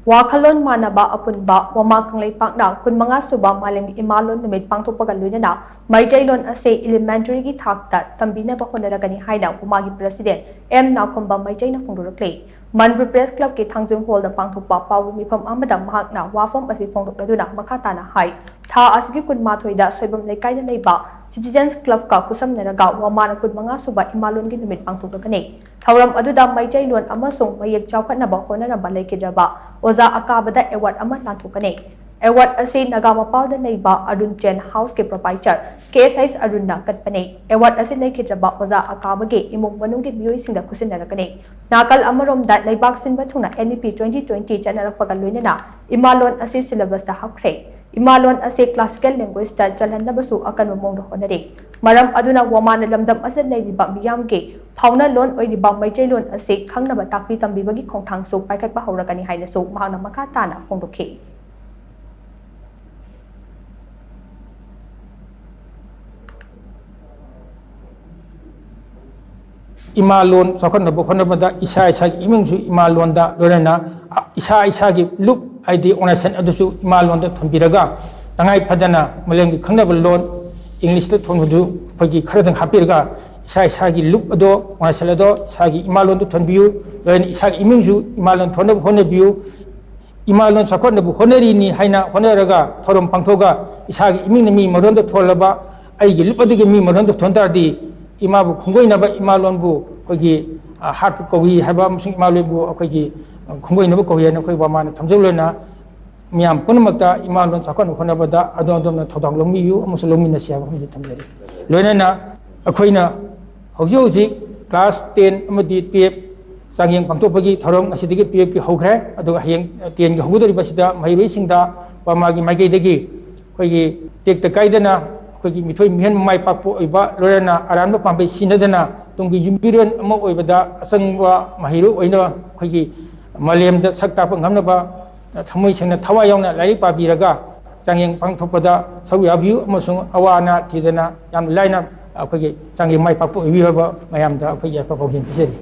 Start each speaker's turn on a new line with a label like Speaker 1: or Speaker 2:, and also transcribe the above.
Speaker 1: Wakalon manaba apunba wama kanglay pangda kun mga suba maling imalon numit pangtupagan lunana Maijailon ase elementary gi thakta tambina ba honaragani haina umagi president M Nakhomba Maijai na fongdorakle Manipur Press Club ki thangjung hall da pangthokpa pawu mifam amada mahakna wafam asi fongdokladuna makata na hai tha asgi kun mathoida soibam lekai da leiba Citizens Club ka kusam naraga wamana kun mga suba imalon gi numit pangthokdakani Thauram aduda Maijailon amasung mayek chawkhatnaba honaraba leikidaba Oza akabada award ama nathokani Award ase Nagamapalda neiba Arun Chen House ke proprietor KSIS Arun na katpane Award ase leikidaba Oza akabage imong manunggi miyoi singda kusinnarakani Nakal amarom da leibak sinba thungna NEP 2020 chanarakpaga loinana Imalon ase syllabus da hapkhre Imalon ase classical language da jalhannabasu akan mamong honare Maram aduna wamana lamdam ase leiba miyamge Pauna lon oiriba Maijailon ase khangnaba takpi tambibagi khongthangsu paikhatpa haurakani hainasu mahana makatana fongdokhe
Speaker 2: Imalon sakhannabu honabada isa imingsu imalonda lorena isa gi loop ID organization adusu imalonda thambiraga tangai phadana malengi khangnaba lon English da thondu phagi kharadang hapiraga isa gi loop ado organization ado isa gi imalonda thonbiu lorena isa gi imingsu imalon thonab honabiu imalon sakhannabu honari ni haina honaraga thorom pangthoga isa gi imingna mi maronda tholaba ai gi loop adu gi mi maronda thondardi Imabu khunggoinaba imalonbu kogi harp kogi haba musing imalonbu kogi khunggoinaba kogi na koi wamana thamjolena miyam punamakta imalon sakon honabada adondom na thodang longmiyu amusu longmina siya hum thamjari loinana akhoina hauji class 10 amadi 12 sangyeng pangtopagi thorom asidigi 12 ki haukhre adu hayeng 10 gi hugudori basida mairoi singda wamagi maigei degi kogi tekta kaidana kogi mithoi mihen mai pakpo oiba lorena aranba pampai sinadana tunggi yumbiron ama oibada asangwa mahiru oina kogi malemda sakta pa ngamnaba thamoi sengna thawa yauna lairi pabiraga changyeng pangthopada sawi abiu amasung awana thidana yam laina kogi changyeng mai pakpo oibi hoba mayamda kogi pa pawhin piseri